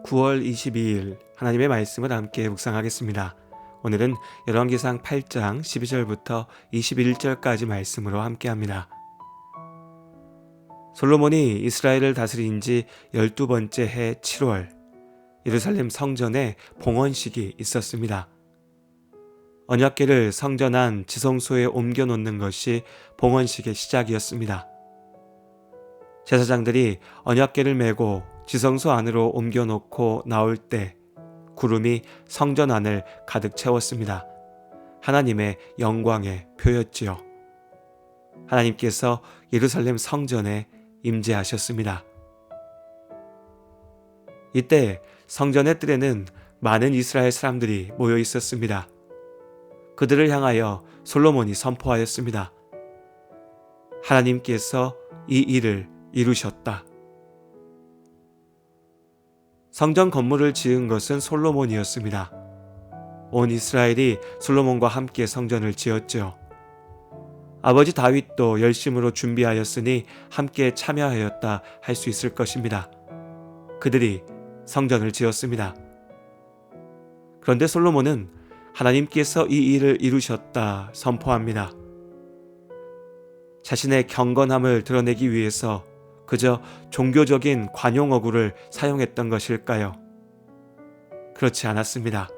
9월 22일 하나님의 말씀을 함께 묵상하겠습니다. 오늘은 열왕기상 8장 12절부터 21절까지 말씀으로 함께합니다. 솔로몬이 이스라엘을 다스린 지 12번째 해 7월 예루살렘 성전에 봉헌식이 있었습니다. 언약궤를 성전 안 지성소에 옮겨 놓는 것이 봉헌식의 시작이었습니다. 제사장들이 언약궤를 메고 지성소 안으로 옮겨 놓고 나올 때 구름이 성전 안을 가득 채웠습니다. 하나님의 영광의 표였지요. 하나님께서 예루살렘 성전에 임재하셨습니다. 이때 성전의 뜰에는 많은 이스라엘 사람들이 모여 있었습니다. 그들을 향하여 솔로몬이 선포하였습니다. 하나님께서 이 일을 이루셨다. 성전 건물을 지은 것은 솔로몬이었습니다. 온 이스라엘이 솔로몬과 함께 성전을 지었죠. 아버지 다윗도 열심으로 준비하였으니 함께 참여하였다 할 수 있을 것입니다. 그들이 성전을 지었습니다. 그런데 솔로몬은 하나님께서 이 일을 이루셨다 선포합니다. 자신의 경건함을 드러내기 위해서 그저 종교적인 관용어구를 사용했던 것일까요? 그렇지 않았습니다.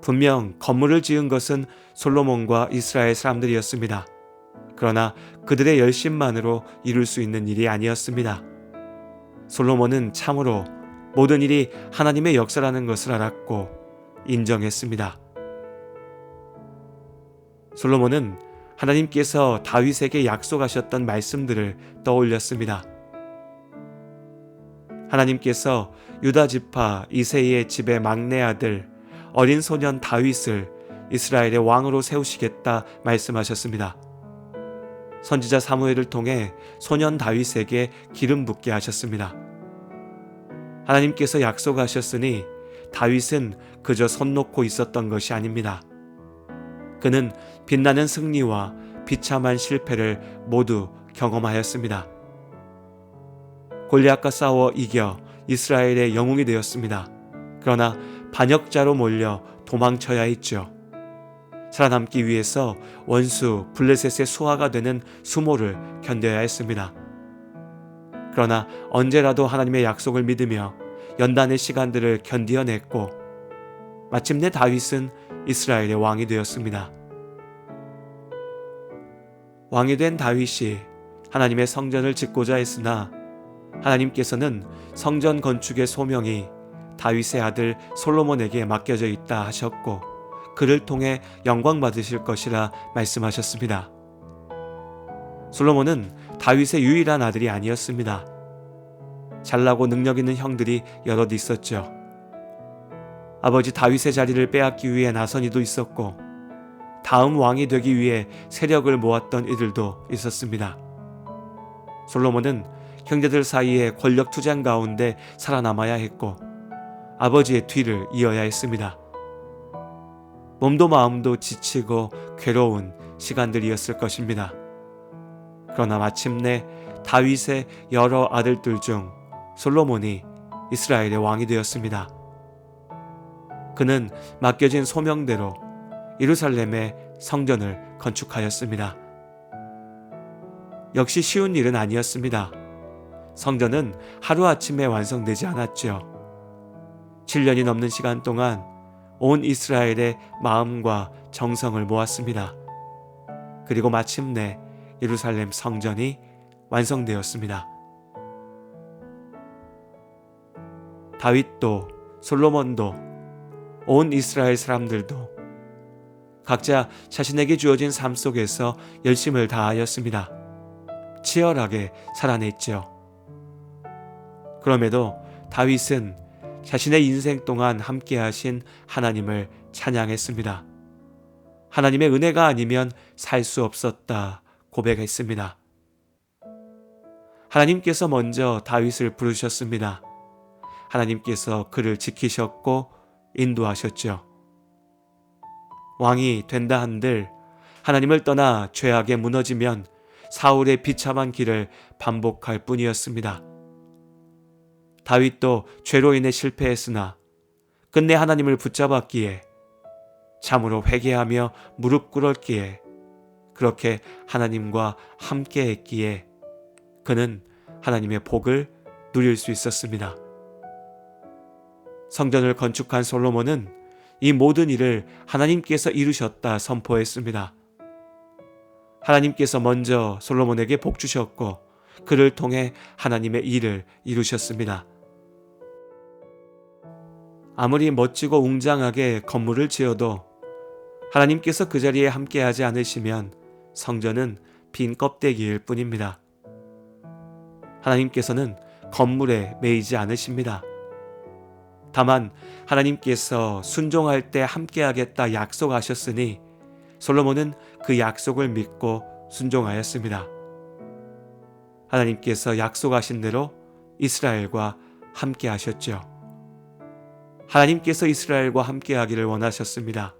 분명 건물을 지은 것은 솔로몬과 이스라엘 사람들이었습니다. 그러나 그들의 열심만으로 이룰 수 있는 일이 아니었습니다. 솔로몬은 참으로 모든 일이 하나님의 역사라는 것을 알았고 인정했습니다. 솔로몬은 하나님께서 다윗에게 약속하셨던 말씀들을 떠올렸습니다. 하나님께서 유다 지파 이새의 집의 막내 아들 어린 소년 다윗을 이스라엘의 왕으로 세우시겠다 말씀하셨습니다. 선지자 사무엘을 통해 소년 다윗에게 기름 붓게 하셨습니다. 하나님께서 약속하셨으니 다윗은 그저 손 놓고 있었던 것이 아닙니다. 그는 빛나는 승리와 비참한 실패를 모두 경험하였습니다. 골리앗과 싸워 이겨 이스라엘의 영웅이 되었습니다. 그러나 반역자로 몰려 도망쳐야 했죠. 살아남기 위해서 원수 블레셋의 수하가 되는 수모를 견뎌야 했습니다. 그러나 언제라도 하나님의 약속을 믿으며 연단의 시간들을 견디어냈고 마침내 다윗은 이스라엘의 왕이 되었습니다. 왕이 된 다윗이 하나님의 성전을 짓고자 했으나 하나님께서는 성전 건축의 소명이 다윗의 아들 솔로몬에게 맡겨져 있다 하셨고 그를 통해 영광 받으실 것이라 말씀하셨습니다. 솔로몬은 다윗의 유일한 아들이 아니었습니다. 잘나고 능력 있는 형들이 여럿 있었죠. 아버지 다윗의 자리를 빼앗기 위해 나선 이도 있었고 다음 왕이 되기 위해 세력을 모았던 이들도 있었습니다. 솔로몬은 형제들 사이에 권력 투쟁 가운데 살아남아야 했고 아버지의 뒤를 이어야 했습니다. 몸도 마음도 지치고 괴로운 시간들이었을 것입니다. 그러나 마침내 다윗의 여러 아들들 중 솔로몬이 이스라엘의 왕이 되었습니다. 그는 맡겨진 소명대로 예루살렘의 성전을 건축하였습니다. 역시 쉬운 일은 아니었습니다. 성전은 하루아침에 완성되지 않았죠. 7년이 넘는 시간 동안 온 이스라엘의 마음과 정성을 모았습니다. 그리고 마침내 예루살렘 성전이 완성되었습니다. 다윗도 솔로몬도 온 이스라엘 사람들도 각자 자신에게 주어진 삶 속에서 열심을 다하였습니다. 치열하게 살아냈죠. 그럼에도 다윗은 자신의 인생 동안 함께하신 하나님을 찬양했습니다. 하나님의 은혜가 아니면 살 수 없었다 고백했습니다. 하나님께서 먼저 다윗을 부르셨습니다. 하나님께서 그를 지키셨고 인도하셨죠. 왕이 된다 한들 하나님을 떠나 죄악에 무너지면 사울의 비참한 길을 반복할 뿐이었습니다. 다윗도 죄로 인해 실패했으나 끝내 하나님을 붙잡았기에, 참으로 회개하며 무릎 꿇었기에, 그렇게 하나님과 함께 했기에 그는 하나님의 복을 누릴 수 있었습니다. 성전을 건축한 솔로몬은 이 모든 일을 하나님께서 이루셨다 선포했습니다. 하나님께서 먼저 솔로몬에게 복 주셨고 그를 통해 하나님의 일을 이루셨습니다. 아무리 멋지고 웅장하게 건물을 지어도 하나님께서 그 자리에 함께하지 않으시면 성전은 빈 껍데기일 뿐입니다. 하나님께서는 건물에 매이지 않으십니다. 다만 하나님께서 순종할 때 함께하겠다 약속하셨으니 솔로몬은 그 약속을 믿고 순종하였습니다. 하나님께서 약속하신 대로 이스라엘과 함께하셨죠. 하나님께서 이스라엘과 함께하기를 원하셨습니다.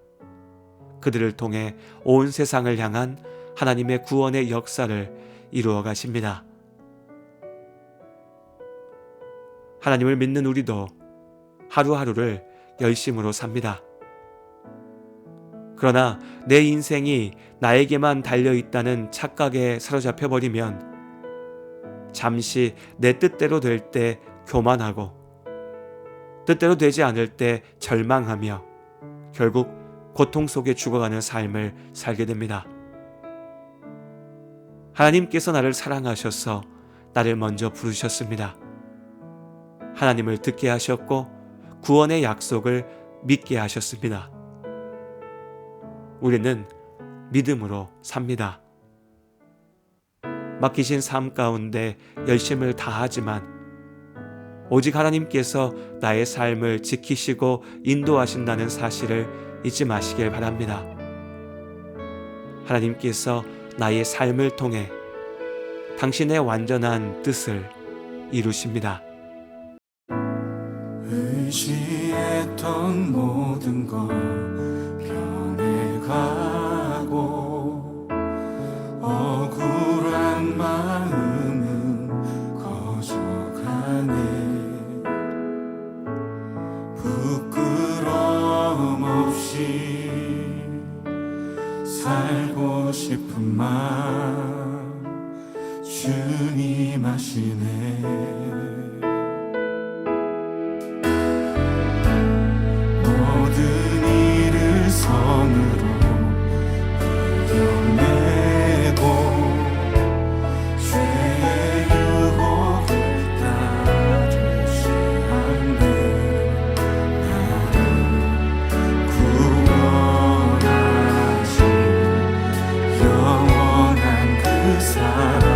그들을 통해 온 세상을 향한 하나님의 구원의 역사를 이루어 가십니다. 하나님을 믿는 우리도 하루하루를 열심으로 삽니다. 그러나 내 인생이 나에게만 달려있다는 착각에 사로잡혀 버리면 잠시 내 뜻대로 될 때 교만하고 뜻대로 되지 않을 때 절망하며 결국 고통 속에 죽어가는 삶을 살게 됩니다. 하나님께서 나를 사랑하셔서 나를 먼저 부르셨습니다. 하나님을 듣게 하셨고 구원의 약속을 믿게 하셨습니다. 우리는 믿음으로 삽니다. 맡기신 삶 가운데 열심을 다하지만 오직 하나님께서 나의 삶을 지키시고 인도하신다는 사실을 잊지 마시길 바랍니다. 하나님께서 나의 삶을 통해 당신의 완전한 뜻을 이루십니다. 의지했던 모든 것 변해가고 억울한 마음은 커져가네. 부끄러움 없이 살고 싶은 마음 주님 아시네. 모든 일을 선으로 이겨내고 죄의 유혹을 따르지 않네. 나를 구원하신 영원한 그 사랑,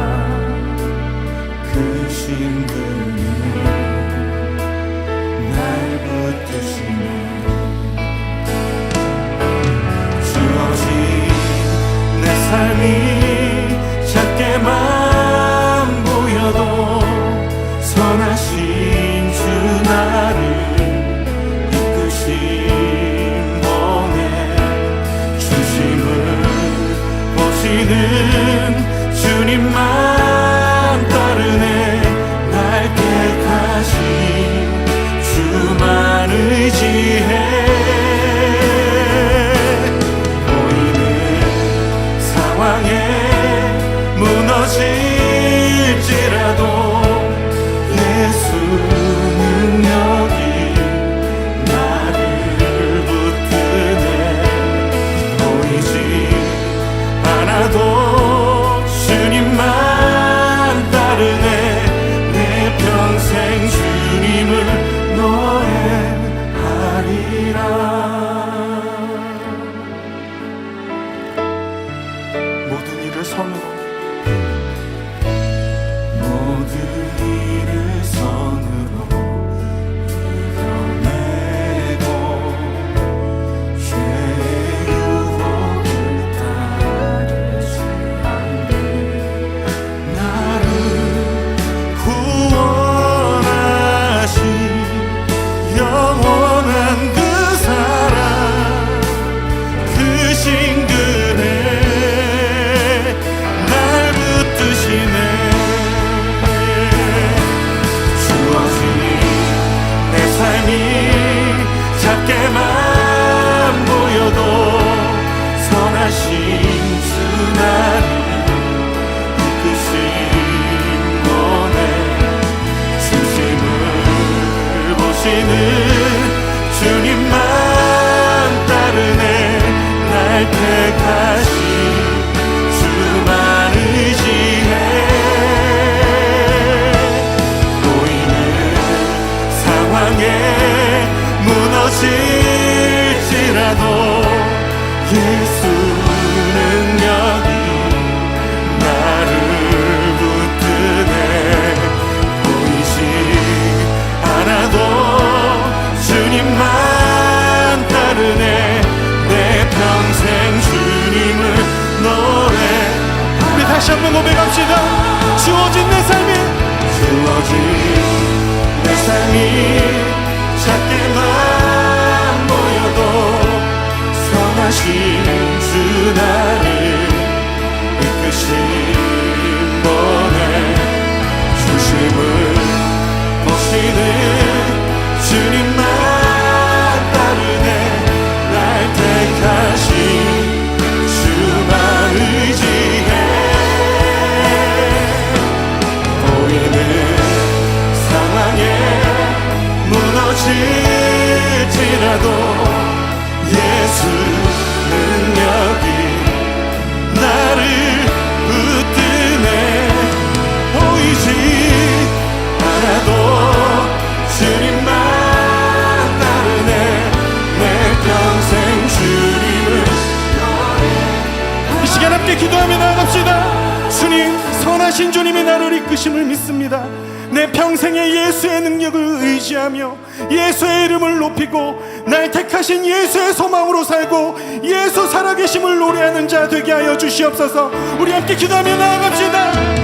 그 신분이 날 붙드시네. 모시는 주님만 따르네. 날 택하신 주만 의지해. 보이는 상황에 무너질지라도 예수 능력이 나를 붙드네. 보이지 않아도 주님만 따르네. 내 평생 주님을 노래. 우리 다시 한번 고백합시다. 주어진 내 삶이 주어진 내 삶이 작게만 보여도 선하신 주 나를 이끄신 번에 중심을 모시는 주님만 따르네. 날 택하신 주만 의지해. 보이는 상황에 무너질지라도 예수 능력이 나를 붙드네. 보이지 않아도 주님만 따르네. 내 평생 주님을 이 시간 함께 기도하며 나아갑시다. 주님, 선하신 주님이 나를 이끄심을 믿습니다. 내 평생에 예수의 능력을 의지하며 예수의 이름을 높이고 날 택하신 예수의 소망으로 살고 예수 살아계심을 노래하는 자 되게 하여 주시옵소서. 우리 함께 기도하며 나아갑시다.